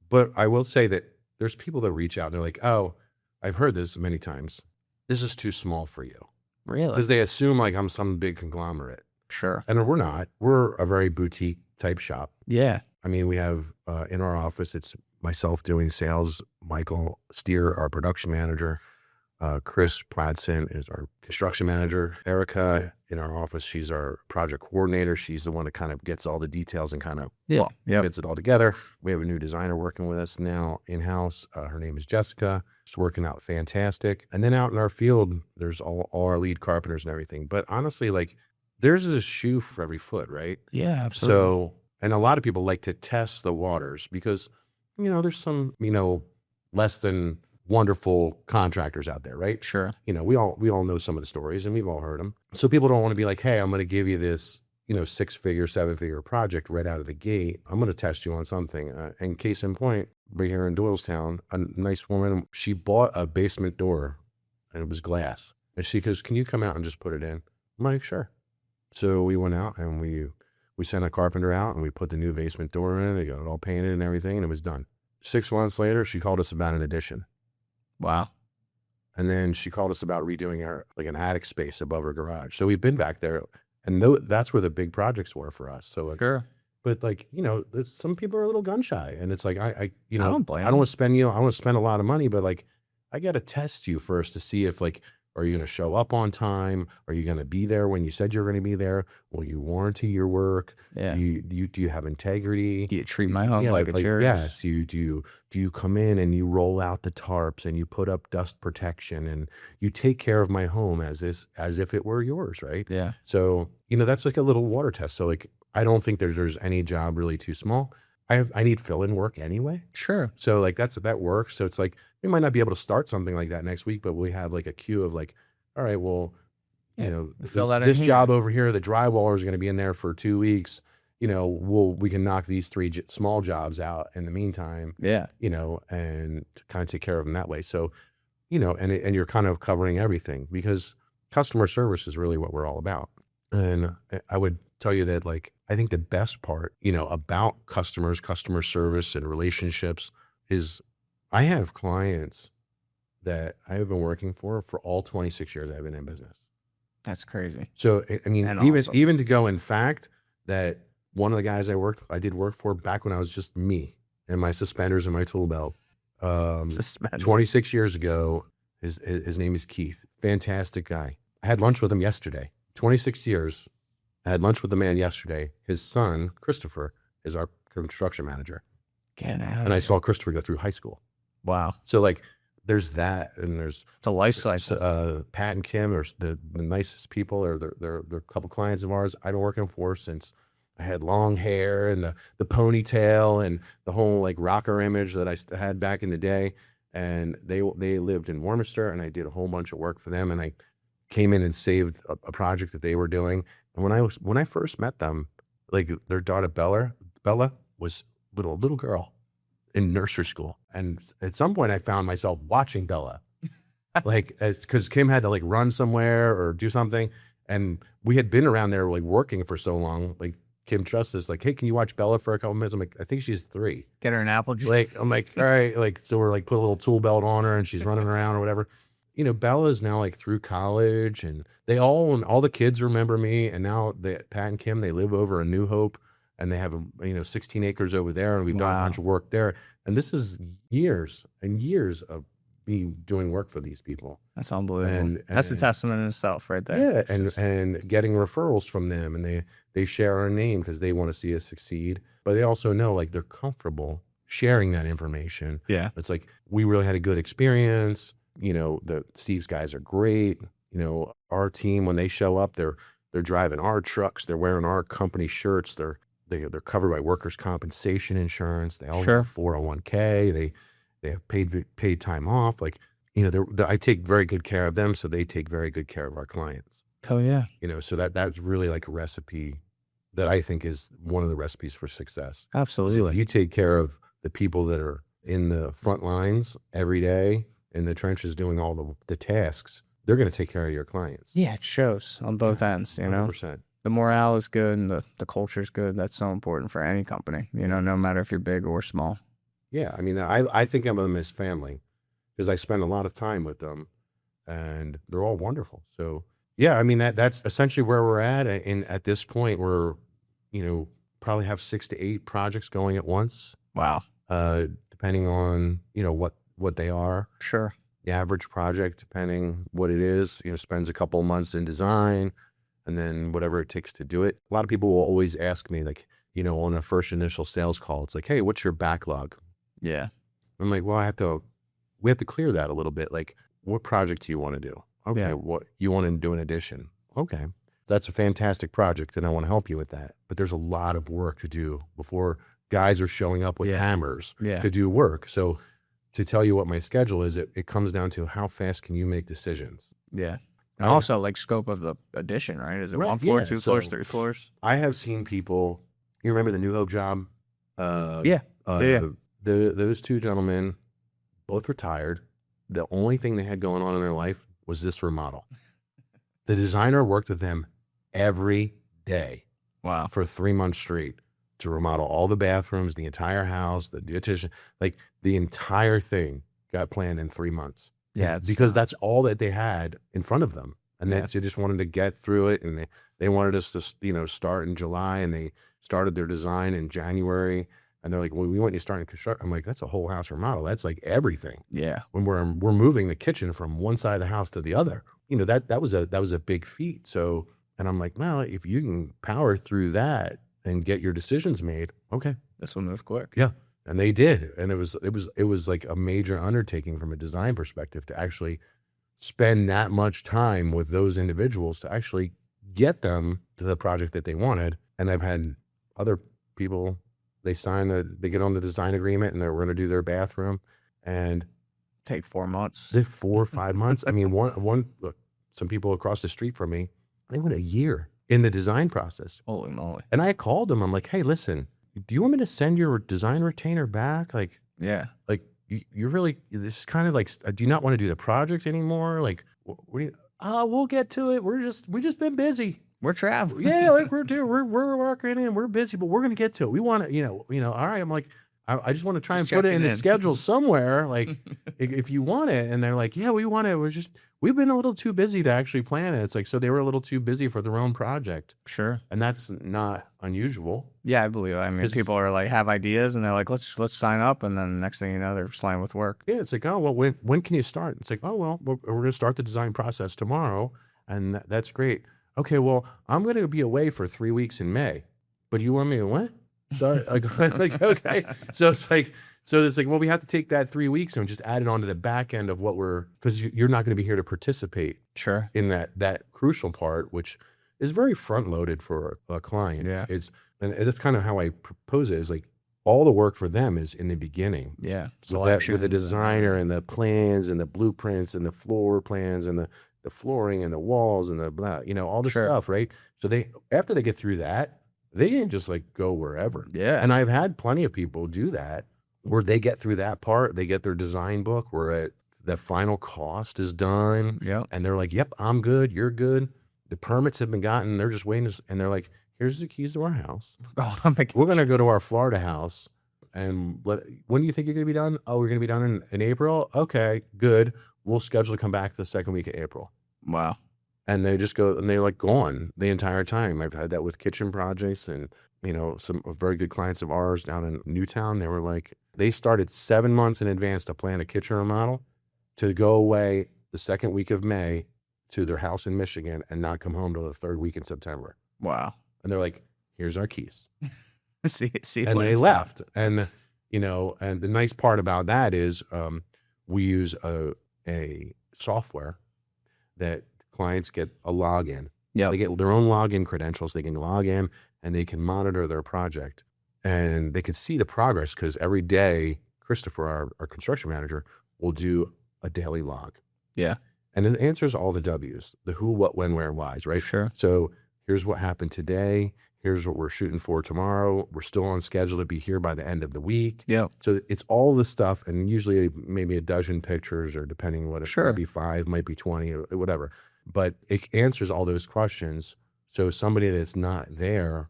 But I will say that there's people that reach out and they're like, oh, I've heard this many times. This is too small for you. Really? Because they assume like I'm some big conglomerate. Sure. And we're not. We're a very boutique type shop. Yeah. I mean, we have in our office, it's myself doing sales, Michael Steer, our production manager, Chris Pladson is our construction manager, Erica in our office, she's our project coordinator. She's the one that kind of gets all the details and kind of Yeah. Yeah. fits it all together. We have a new designer working with us now in-house. Her name is Jessica. She's working out fantastic. And then out in our field, there's all our lead carpenters and everything. But honestly, like there's a shoe for every foot, right? Yeah. Absolutely. So, and a lot of people like to test the waters because, there's some, less than wonderful contractors out there, right? Sure. We all know some of the stories and we've all heard them. So people don't want to be like, hey, I'm going to give you this, 6-figure, 7-figure project right out of the gate. I'm going to test you on something. And case in point, right here in Doylestown, a nice woman, she bought a basement door and it was glass. And she goes, can you come out and just put it in? I'm like, sure. So we went out and we sent a carpenter out and we put the new basement door in. They got it all painted and everything, and it was done. 6 months later, she called us about an addition. Wow. And then she called us about redoing an attic space above her garage. So we've been back there, and that's where the big projects were for us. So, Sure. but some people are a little gun shy, and it's like I don't blame I don't want to spend I want to spend a lot of money, but like I got to test you first to see if like Are you going to show up on time? Are you going to be there when you said you're going to be there? Will you warranty your work? Yeah. Do you have integrity? Do you treat my home Yeah, like it's yours? yes. Do you come in and you roll out the tarps and you put up dust protection and you take care of my home as if it were yours, right? Yeah. So, that's like a little water test. So like I don't think there's any job really too small. I need fill-in work anyway. Sure. So like that works. So it's like we might not be able to start something like that next week, but we have like a queue of like, all right, well, Yeah, fill that in this here. job over here, the drywaller is going to be in there for 2 weeks. We can knock these three small jobs out in the meantime. Yeah. And to kind of take care of them that way. So, and you're kind of covering everything because customer service is really what we're all about. And I would tell you that, like, I think the best part, about customer service and relationships is I have clients that I have been working for all 26 years I've been in business. That's crazy. So, I mean, And even awesome. even to go in fact that one of the guys I did work for back when I was just me and my suspenders and my tool belt, Suspenders. 26 years ago, his name is Keith. Fantastic guy. I had lunch with him yesterday. 26 years. I had lunch with the man yesterday. His son, Christopher, is our construction manager. Get out. And I saw Christopher go through high school. Wow. So like there's that, and there's It's a life cycle. Pat and Kim are the nicest people, or they're a couple clients of ours I've been working for since I had long hair and the ponytail and the whole like rocker image that I had back in the day. And they lived in Warminster, and I did a whole bunch of work for them, and I came in and saved a project that they were doing. And when I first met them, like their daughter Bella was little girl in nursery school, and at some point I found myself watching Bella, like because Kim had to like run somewhere or do something, and we had been around there like working for so long. Like Kim trusts us, like, hey, can you watch Bella for a couple minutes? I'm like, I think she's 3. Get her an apple juice. Like I'm like, all right, like so we're like put a little tool belt on her and she's running around or whatever. Bella is now like through college, and all the kids remember me. And now Pat and Kim, they live over in New Hope, and they have 16 acres over there, and we've done a bunch of work there. And this is years and years of me doing work for these people. That's unbelievable. And that's a testament in itself, right there. Yeah, and getting referrals from them, and they share our name because they want to see us succeed. But they also know like they're comfortable sharing that information. Yeah. It's like we really had a good experience. Steve's guys are great. Our team, when they show up, they're driving our trucks, they're wearing our company shirts, they're covered by workers' compensation insurance. They all have 401k. They have paid time off. Like, I take very good care of them, so they take very good care of our clients. Oh yeah. So that's really like a recipe that I think is one of the recipes for success. Absolutely. So if you take care of the people that are in the front lines every day in the trenches doing all the tasks, they're going to take care of your clients. Yeah, it shows on both ends, 100%. The morale is good and the culture is good. That's so important for any company, no matter if you're big or small. Yeah, I mean, I think of them as family because I spend a lot of time with them, and they're all wonderful. So yeah, I mean, that's essentially where we're at. And at this point, we're, probably have 6 to 8 projects going at once. Wow. Depending on, what they are. Sure. The average project, depending what it is, spends a couple of months in design, and then whatever it takes to do it. A lot of people will always ask me, like, on a first initial sales call, it's like, hey, what's your backlog? Yeah. I'm like, well, we have to clear that a little bit. Like, what project do you want to do? Okay. Yeah. What you want to do an addition? Okay. That's a fantastic project, and I want to help you with that. But there's a lot of work to do before guys are showing up with hammers to do work. So to tell you what my schedule is, it comes down to how fast can you make decisions? Yeah. And also like scope of the addition, right? Is it Right, 1 floor, yeah. 2 floors, 3 floors? I have seen people, you remember the New Hope job? Those 2 gentlemen, both retired. The only thing they had going on in their life was this remodel. The designer worked with them every day. Wow. For 3 months straight to remodel all the bathrooms, the entire house, the dietitian, like the entire thing got planned in 3 months. Yeah. Because that's all that they had in front of them. And they just wanted to get through it. And they wanted us to, start in July, and they started their design in January. And they're like, well, we want you to start in construction. I'm like, that's a whole house remodel. That's like everything. Yeah. When we're moving the kitchen from one side of the house to the other, that was a big feat. So, and I'm like, well, if you can power through that and get your decisions made, okay. This will move quick. Yeah. And they did. And it was like a major undertaking from a design perspective to actually spend that much time with those individuals to actually get them to the project that they wanted. And I've had other people, they get on the design agreement and they're going to do their bathroom, and Take 4 months. they 4 or 5 months. I mean, look, some people across the street from me, they went a year in the design process. Holy moly. And I called them. I'm like, hey, listen, do you want me to send your design retainer back? Like, Yeah. you really, this is kind of like, do you not want to do the project anymore? Like, what do you, we'll get to it. We just been busy. We're traveling. Yeah, like we're working and we're busy, but we're gonna get to it. We want to, all right. I'm like, I just want to try Just and put it in checking the in. schedule somewhere. Like, if you want it, and they're like, yeah, we want it. We've been a little too busy to actually plan it. It's like, so they were a little too busy for their own project, Sure. and that's not unusual. Yeah, I believe it. I mean, people are like, have ideas, and they're like, let's sign up, and then the next thing you know, they're slammed with work. Yeah, it's like, oh well, when can you start? It's like, oh well, we're gonna start the design process tomorrow, and that's great. Okay, well, I'm gonna be away for 3 weeks in May, but you want me to what? Start like okay, so it's like. Well, we have to take that 3 weeks and just add it onto the back end of what because you're not going to be here to participate Sure. in that crucial part, which is very front loaded for a client. Yeah. And that's kind of how I propose it, is like all the work for them is in the beginning. Yeah. With the designer and the plans and the blueprints and the floor plans and the flooring and the walls and the blah, all this Sure. stuff, right? So after they get through that, they can just like go wherever. Yeah. And I've had plenty of people do that, where they get through that part, they get their design book where the final cost is done. Yep. And they're like, yep, I'm good, you're good. The permits have been gotten, they're just waiting, and they're like, here's the keys to our house. We're going to go to our Florida house, and when do you think you're going to be done? Oh, we're going to be done in April? Okay, good. We'll schedule to come back the second week of April. Wow. And they just go, and they're like gone the entire time. I've had that with kitchen projects, and some very good clients of ours down in Newtown. They were like, they started 7 months in advance to plan a kitchen remodel, to go away the second week of May to their house in Michigan and not come home till the third week in September. Wow. And they're like, here's our keys. see, And they left. And, and the nice part about that is we use a software that clients get a login. Yeah. They get their own login credentials. They can log in and they can monitor their project, and they can see the progress, because every day, Christopher, our construction manager, will do a daily log. Yeah. And it answers all the W's, the who, what, when, where, whys, right? Sure. So here's what happened today. Here's what we're shooting for tomorrow. We're still on schedule to be here by the end of the week. Yeah. So it's all this stuff, and usually maybe a dozen pictures, or depending what it Sure. might be, 5, might be 20, or whatever. But it answers all those questions. So somebody that's not there,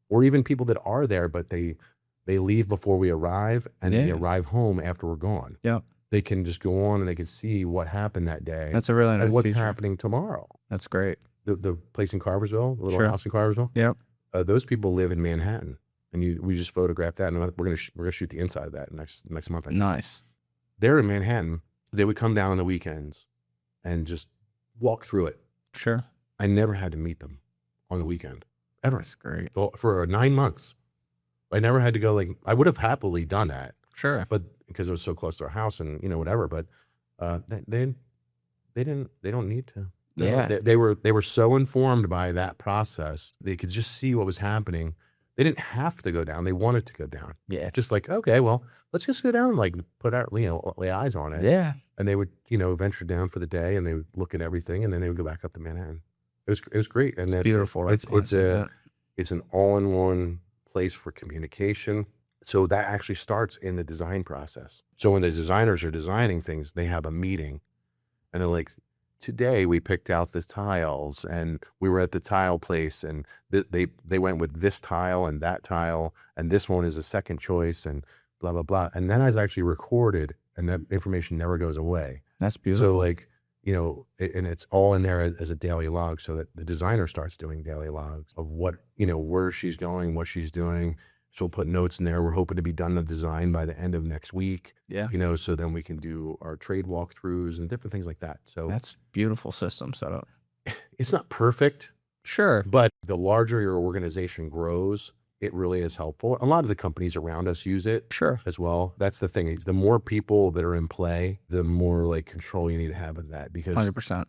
or even people that are there, but they leave before we arrive, and they Yeah. arrive home after we're gone. Yeah. They can just go on and they can see what happened that day. That's a really nice and what's feature. happening tomorrow. That's great. The place in Carversville, the little Sure. house in Carversville. Yep. Those people live in Manhattan, and we just photographed that, and we're gonna shoot the inside of that next month. I think. Nice. They're in Manhattan. They would come down on the weekends and just walk through it. Sure. I never had to meet them on the weekend ever. That's great. For 9 months. I never had to go. Like, I would have happily done that, Sure. but because it was so close to our house and whatever. But they don't need to. Yeah. They were so informed by that process. They could just see what was happening. They didn't have to go down. They wanted to go down. Yeah. Just like, okay, well, let's just go down and like put our, lay eyes on it. Yeah. And they would, venture down for the day, and they would look at everything, and then they would go back up to Manhattan. It was great. And It's beautiful. Right? It's an all-in-one place for communication. So that actually starts in the design process. So when the designers are designing things, they have a meeting, and they're like, today we picked out the tiles, and we were at the tile place, and they went with this tile and that tile, and this one is a second choice, and blah, blah, blah. And that is actually recorded, and that information never goes away. That's beautiful. So like, and it's all in there as a daily log, so that the designer starts doing daily logs of what, where she's going, what she's doing, she'll put notes in there. We're hoping to be done the design by the end of next week. Yeah. So then we can do our trade walkthroughs and different things like that. So That's beautiful system setup. it's not perfect, Sure. but the larger your organization grows, it really is helpful. A lot of the companies around us use it Sure. as well. That's the thing. The more people that are in play, the more like control you need to have of that, because 100%.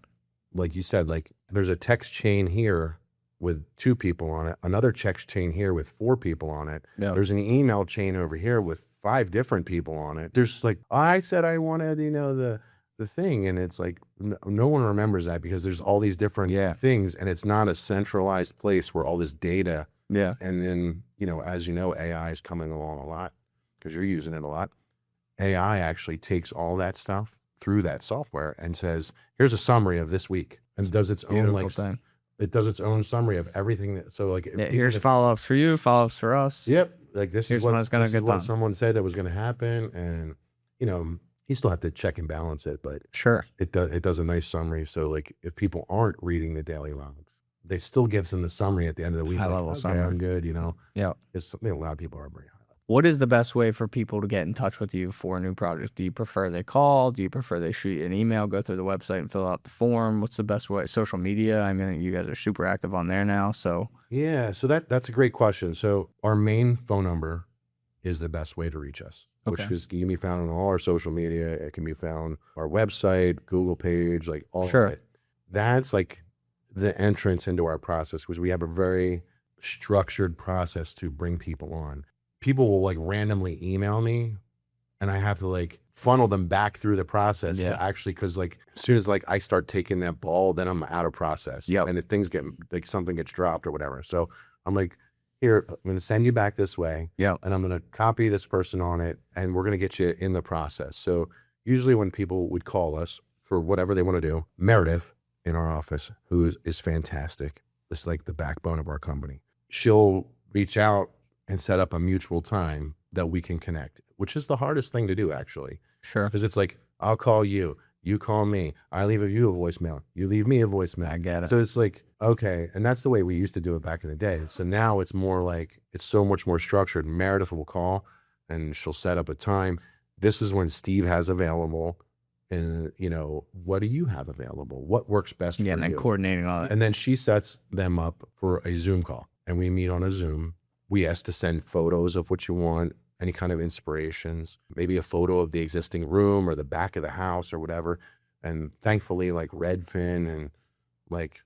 like you said, like there's a text chain here with 2 people on it, another text chain here with 4 people on it. Yeah. There's an email chain over here with 5 different people on it. There's like, I said I wanted, the thing. And it's like, no one remembers that because there's all these different things, and it's not a centralized place where all this data. Yeah. And then, as you know, AI is coming along a lot because you're using it a lot. AI actually takes all that stuff through that software and says, here's a summary of this week, and does its own thing. It does its own summary of everything. Here's follow-ups for you, follow-ups for us. Yep. Like this Here's is what, when it's gonna this get is what done. someone said that was going to happen. And, you still have to check and balance it, but Sure. it does a nice summary. So like if people aren't reading the daily logs, they still gives them the summary at the end of the week. High-level okay, summary. I'm good, Yeah. It's something a lot of people are very high. What is the best way for people to get in touch with you for a new project? Do you prefer they call? Do you prefer they shoot you an email, go through the website and fill out the form? What's the best way? Social media? I mean, you guys are super active on there now. So Yeah, so that's a great question. So our main phone number is the best way to reach us, which Okay. can be found on all our social media. It can be found our website, Google page, like all Sure. of it. That's like the entrance into our process, because we have a very structured process to bring people on. People will like randomly email me, and I have to like funnel them back through the process Yeah. to actually, because like as soon as like I start taking that ball, then I'm out of process. Yep. And if things get like something gets dropped or whatever, so I'm like, here, I'm going to send you back this way. Yep. And I'm going to copy this person on it, and we're going to get you in the process. So usually when people would call us for whatever they want to do, Meredith in our office, who is fantastic, is like the backbone of our company. She'll reach out and set up a mutual time that we can connect, which is the hardest thing to do, actually. Sure. Because it's like, I'll call you, you call me, I leave you a voicemail, you leave me a voicemail. I get it. So it's like, okay. And that's the way we used to do it back in the day. So now it's more like, it's so much more structured. Meredith will call and she'll set up a time. This is when Steve has available. And, what do you have available? What works best for you? And then coordinating all that. And then she sets them up for a Zoom call, and we meet on a Zoom. We ask to send photos of what you want, any kind of inspirations, maybe a photo of the existing room or the back of the house or whatever. And thankfully, like Redfin and like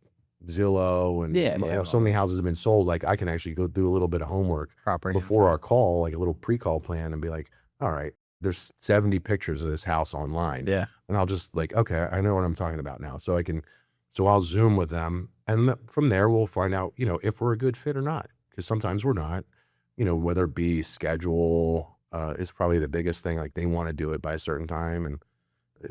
Zillow and so many houses have been sold. Like I can actually go do a little bit of homework Property before our call, like a little pre-call plan, and be like, all right, there's 70 pictures of this house online. Yeah. And I'll just like, okay, I know what I'm talking about now. So I'll Zoom with them. And from there, we'll find out, if we're a good fit or not. Because sometimes we're not, whether it be schedule is probably the biggest thing. Like they want to do it by a certain time. And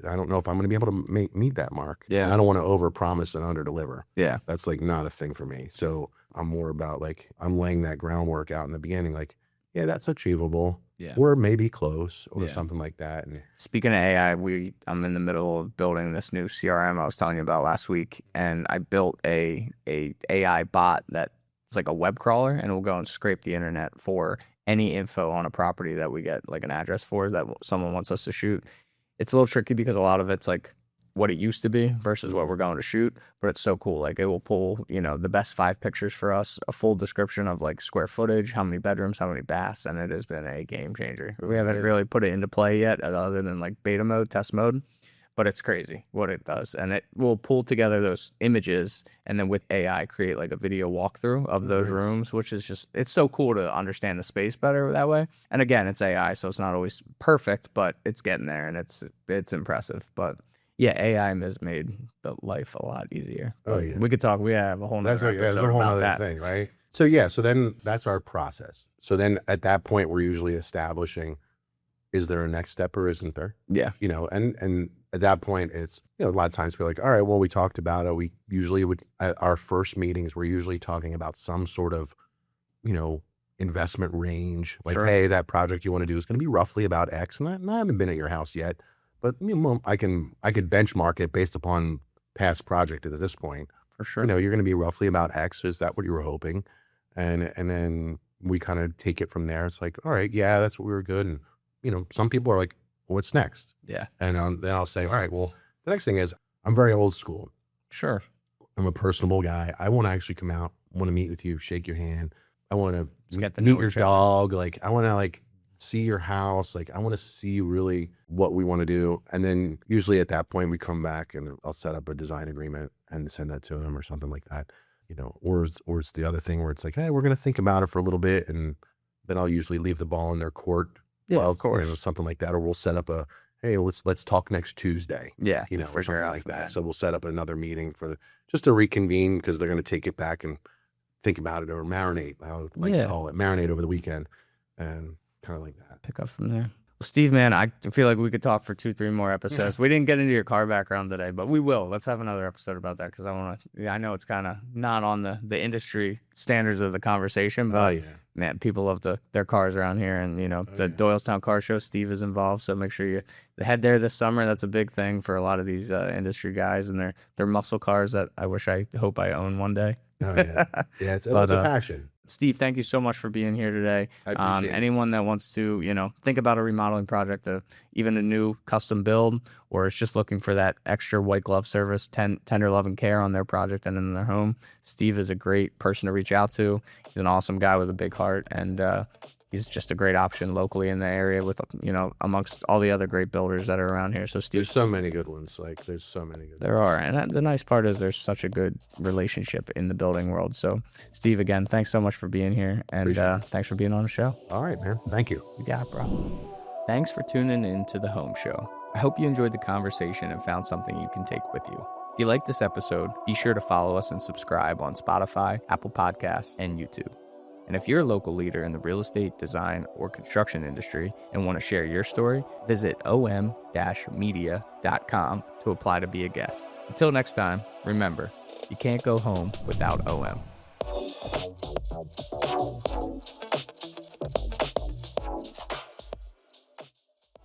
I don't know if I'm going to be able to meet that mark. Yeah. And I don't want to overpromise and underdeliver. Yeah. That's like not a thing for me. So I'm more about like, I'm laying that groundwork out in the beginning. Like, yeah, that's achievable. Yeah. Or maybe close or something like that. And Speaking of AI, I'm in the middle of building this new CRM I was telling you about last week, and I built a AI bot that's like a web crawler, and it will go and scrape the internet for any info on a property that we get like an address for that someone wants us to shoot. It's a little tricky because a lot of it's like what it used to be versus what we're going to shoot, but it's so cool. Like it will pull, the best 5 pictures for us, a full description of like square footage, how many bedrooms, how many baths, and it has been a game changer. We haven't really put it into play yet other than like beta mode, test mode, but it's crazy what it does. And it will pull together those images and then with AI create like a video walkthrough of those rooms, which is just, it's so cool to understand the space better that way. And again, it's AI, so it's not always perfect, but it's getting there and it's impressive. But yeah, AI has made the life a lot easier. Oh, yeah. We could talk. We have a whole nother that's episode a whole about other that. thing, right? So yeah, so then that's our process. So then at that point, we're usually establishing, is there a next step or isn't there? Yeah. And at that point, it's, a lot of times we're like, all right, well, we talked about it. We usually at our first meetings, we're usually talking about some sort of, investment range. Like, Sure. hey, that project you want to do is going to be roughly about X. And I haven't been at your house yet, but I could benchmark it based upon past project at this point. For sure. You're going to be roughly about X. Is that what you were hoping? And then we kind of take it from there. It's like, all right, yeah, that's what we were good. And, you know, some people are like, what's next? Yeah. And then I'll say, all right, well, the next thing is I'm very old school. Sure. I'm a personable guy. I want to actually come out, want to meet with you, shake your hand. I want to get to meet know your each other. dog. Like, I want to like see your house. Like, I want to see really what we want to do. And then usually at that point we come back and I'll set up a design agreement and send that to him or something like that, you know, or it's the other thing where it's like, hey, we're going to think about it for a little bit. And then I'll usually leave the ball in their court. Yeah, Well, of course. you know, something like that. Or we'll set up a, hey, let's talk next Tuesday. Yeah. You know, or figure something out like from that. there. So we'll set up another meeting just to reconvene because they're going to take it back and think about it or marinate. I would like to call it marinate over the weekend and kind of like that. Pick up from there. Well, Steve, man, I feel like we could talk for 2-3 more episodes. We didn't get into your car background today, but we will. Let's have another episode about that because I know it's kind of not on the industry standards of the conversation, but Oh, yeah. man, people love their cars around here. And, you know, the Doylestown Car Show, Steve is involved. So make sure you head there this summer. That's a big thing for a lot of these industry guys and their muscle cars that I hope I own one day. Oh, yeah. Yeah, it's a passion. Steve, thank you so much for being here today. I appreciate it. Anyone that wants to, you know, think about a remodeling project, even a new custom build, or is just looking for that extra white glove service, tender love and care on their project and in their home, Steve is a great person to reach out to. He's an awesome guy with a big heart, and he's just a great option locally in the area with, you know, amongst all the other great builders that are around here. So Steve, There's so many good ones. Like, there's so many good there are. And the nice part is there's such a good relationship in the building world. So, Steve, again, thanks so much for being here. And thanks for being on the show. All right, man. Thank you. You got it, bro. Thanks for tuning in to The Home Show. I hope you enjoyed the conversation and found something you can take with you. If you liked this episode, be sure to follow us and subscribe on Spotify, Apple Podcasts, and YouTube. And if you're a local leader in the real estate, design, or construction industry and want to share your story, visit om-media.com to apply to be a guest. Until next time, remember, you can't go home without OM.